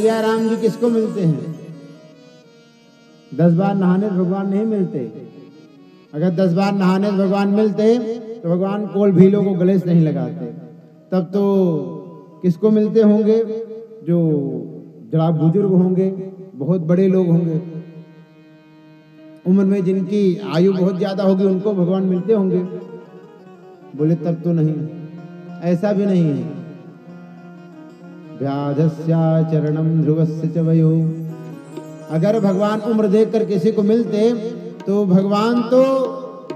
सिया राम जी किसको मिलते हैं? 10 बार नहाने से भगवान नहीं मिलते। अगर 10 बार नहाने से भगवान मिलते तो भगवान कोल भीलों को गले से नहीं लगाते। तब तो किसको मिलते होंगे? जो जरा बुजुर्ग होंगे, बहुत बड़े लोग होंगे, उम्र में जिनकी आयु बहुत ज्यादा होगी, उनको भगवान मिलते होंगे। बोले तब तो नहीं, ऐसा भी नहीं है। व्याधस्या चरणम ध्रुवस्य च वयो। अगर भगवान उम्र देखकर किसी को मिलते तो भगवान तो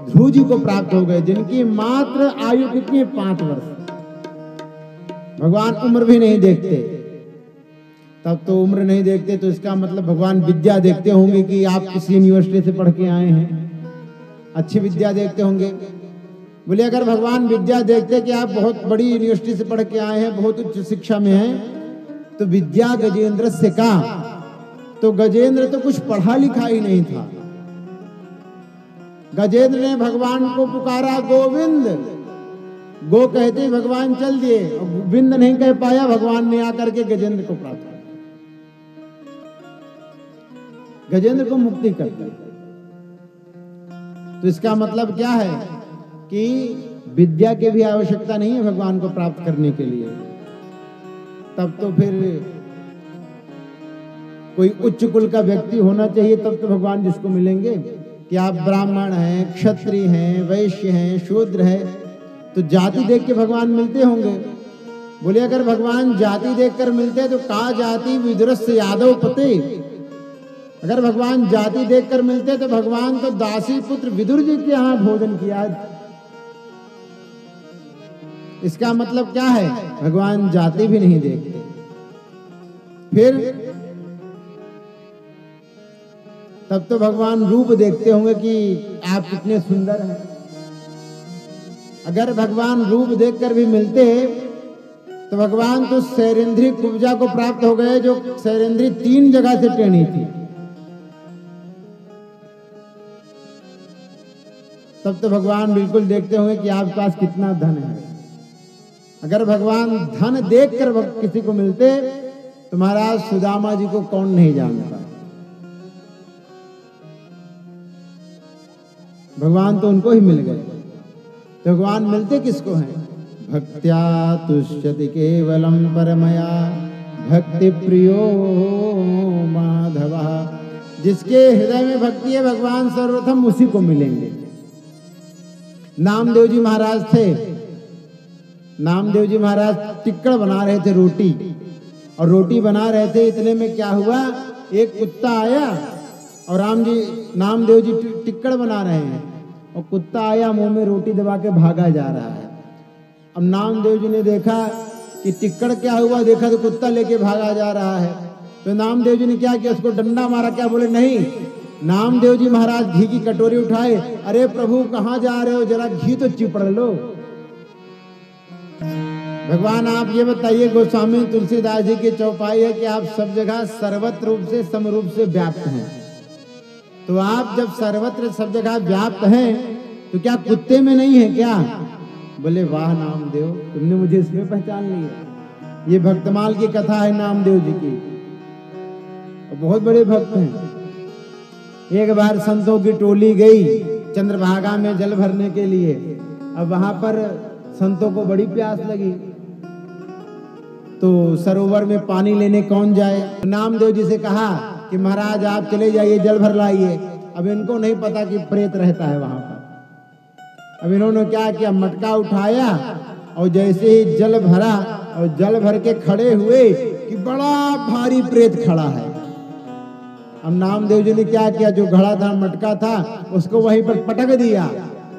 ध्रुव जी को प्राप्त हो गए, जिनकी मात्र आयु कितनी है? 5 वर्ष। भगवान उम्र भी नहीं देखते। तब तो उम्र नहीं देखते तो इसका मतलब भगवान विद्या देखते होंगे कि आप किसी यूनिवर्सिटी से पढ़ के आए हैं, अच्छी विद्या देखते होंगे। बोले अगर भगवान विद्या देखते कि आप बहुत बड़ी यूनिवर्सिटी से पढ़ के आए हैं, बहुत उच्च शिक्षा में हैं, तो विद्या गजेंद्र से का, तो गजेंद्र तो कुछ पढ़ा लिखा ही नहीं था। गजेंद्र ने भगवान को पुकारा गोविंद, गो कहते ही भगवान चल दिए, गोविंद नहीं कह पाया, भगवान ने आकर के गजेंद्र को प्राप्त किया, गजेंद्र को मुक्ति कर दी। तो इसका मतलब क्या है कि विद्या की भी आवश्यकता नहीं है भगवान को प्राप्त करने के लिए। तब तो फिर कोई उच्च कुल का व्यक्ति होना चाहिए, तब तो भगवान जिसको मिलेंगे कि आप ब्राह्मण हैं, क्षत्रिय हैं, वैश्य हैं, शूद्र हैं, तो जाति देख के भगवान मिलते होंगे। बोले अगर भगवान जाति देखकर मिलते तो का जाति विदुरस्य यादव पते। अगर भगवान जाति देखकर मिलते तो भगवान तो दासी पुत्र विदुर जी के यहाँ भोजन किया। इसका मतलब क्या है? भगवान जाति भी नहीं देखते। फिर तब तो भगवान रूप देखते होंगे कि आप कितने सुंदर हैं। अगर भगवान रूप देखकर भी मिलते तो भगवान तो शैरेंद्री कुब्जा को प्राप्त हो गए, जो शैरेंद्री 3 जगह से टेढ़ी थी। तब तो भगवान बिल्कुल देखते होंगे कि आपके पास कितना धन है। अगर भगवान धन देखकर किसी को मिलते तो महाराज सुदामा जी को कौन नहीं जानता। भगवान तो उनको ही मिल गए। तो भगवान मिलते किसको हैं? भक्त्या तुष्यति केवलम परमया भक्ति प्रियो माधवा। जिसके हृदय में भक्ति है भगवान सर्वप्रथम उसी को मिलेंगे। नामदेव जी महाराज थे। नामदेव जी महाराज टिक्कड़ बना रहे थे, रोटी, और रोटी बना रहे थे, इतने में क्या हुआ, एक कुत्ता आया और नामदेव जी टिक्कड़ बना रहे हैं और कुत्ता आया मुंह में रोटी दबा के भागा जा रहा है। अब नामदेव जी ने देखा कि टिक्कड़ क्या हुआ, देखा तो कुत्ता लेके भागा जा रहा है। तो नामदेव जी ने क्या किया, उसको डंडा मारा। क्या बोले? नहीं। नामदेव जी महाराज घी की कटोरी उठाए, अरे प्रभु कहाँ जा रहे हो, जरा घी तो चिपड़ लो। भगवान आप ये बताइए, गोस्वामी तुलसीदास जी की चौपाई है कि आप सब जगह सर्वत्र रूप से समरूप से व्याप्त हैं। तो आप जब सर्वत्र सब जगह व्याप्त हैं तो क्या कुत्ते में नहीं है क्या? बोले वाह नामदेव, तुमने मुझे इसमें पहचान लिया। ये भक्तमाल की कथा है नामदेव जी की, बहुत बड़े भक्त हैं। एक बार संतों की टोली गई चंद्रभागा में जल भरने के लिए। अब वहां पर संतों को बड़ी प्यास लगी, तो सरोवर में पानी लेने कौन जाए? नामदेव जी से कहा कि महाराज आप चले जाइए, जल भर लाइए। अब इनको नहीं पता कि प्रेत रहता है वहां पर। अब इन्होंने क्या किया, मटका उठाया और जैसे ही जल भरा और जल भर के खड़े हुए कि बड़ा भारी प्रेत खड़ा है। अब नामदेव जी ने क्या किया, जो घड़ा था, मटका था, उसको वहीं पर पटक दिया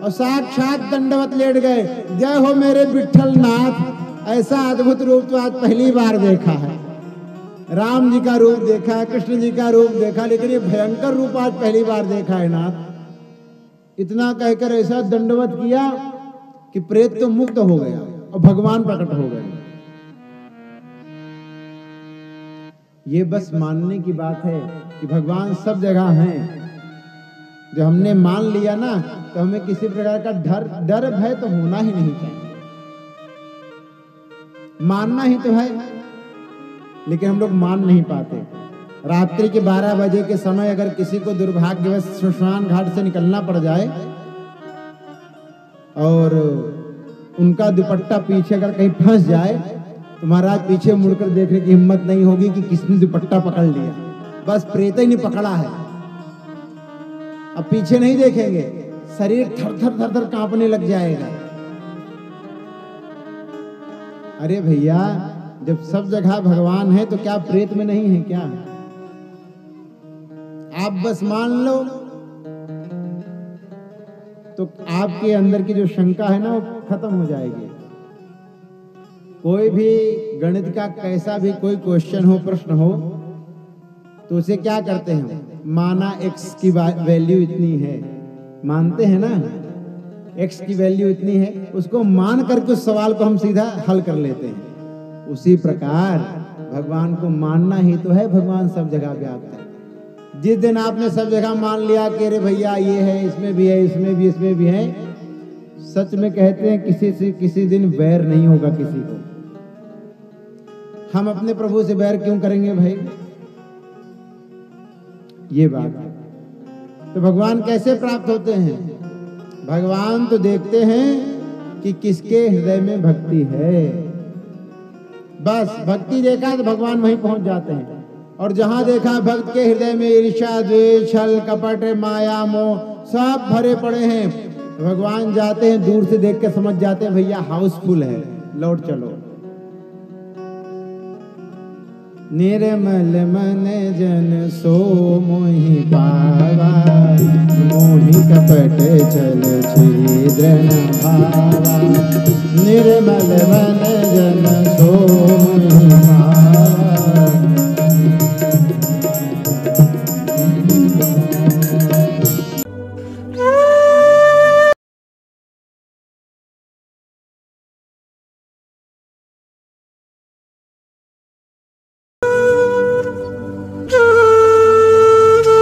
और साक्षात दंडवत लेट गए। जय हो मेरे विठ्ठल नाथ। ऐसा अद्भुत रूप तो आज पहली बार देखा है। राम जी का रूप देखा है, कृष्ण जी का रूप देखा, लेकिन ये भयंकर रूप आज पहली बार देखा है नाथ। इतना कहकर ऐसा दंडवत किया कि प्रेत तो मुक्त हो गया और भगवान प्रकट हो गए। ये बस मानने की बात है कि भगवान सब जगह हैं। जो हमने मान लिया ना, तो हमें किसी प्रकार का डर भय तो होना ही नहीं चाहिए। मानना ही तो है, लेकिन हम लोग मान नहीं पाते। रात्रि के 12 बजे के समय अगर किसी को दुर्भाग्यवश श्मशान घाट से निकलना पड़ जाए और उनका दुपट्टा पीछे अगर कहीं फंस जाए तो महाराज पीछे मुड़कर देखने की हिम्मत नहीं होगी कि किसने दुपट्टा पकड़ लिया, बस प्रेत ही नहीं पकड़ा है। अब पीछे नहीं देखेंगे, शरीर थर थर थर थर कांपने लग जाएगा। अरे भैया, जब सब जगह भगवान है तो क्या प्रेत में नहीं है क्या? आप बस मान लो तो आपके अंदर की जो शंका है ना वो खत्म हो जाएगी। कोई भी गणित का कैसा भी कोई क्वेश्चन हो, प्रश्न हो, तो उसे क्या करते हैं? माना x की वैल्यू इतनी है, मानते हैं ना, x की वैल्यू इतनी है, उसको मान करके उस सवाल को हम सीधा हल कर लेते हैं। उसी प्रकार भगवान को मानना ही तो है भगवान सब जगह व्याप्त है। जिस दिन आपने सब जगह मान लिया कि अरे भैया ये है, इसमें भी है, इसमें भी है, सच में कहते हैं किसी से किसी दिन वैर नहीं होगा किसी को। हम अपने प्रभु से वैर क्यों करेंगे भाई? ये बात है। तो भगवान कैसे प्राप्त होते हैं? भगवान तो देखते हैं कि किसके हृदय में भक्ति है। बस भक्ति देखा तो भगवान वहीं पहुंच जाते हैं। और जहां देखा भक्त के हृदय में ईर्ष्या, द्वेष, छल, कपट, माया, मोह सब भरे पड़े हैं, भगवान जाते हैं, दूर से देख के समझ जाते हैं भैया हाउसफुल है, लौट चलो। निर्मल मन जन सो मोहि पावा, मोहि कपट छल छिद्र न भावा। निर्मल मन जन सो मोहि पावा,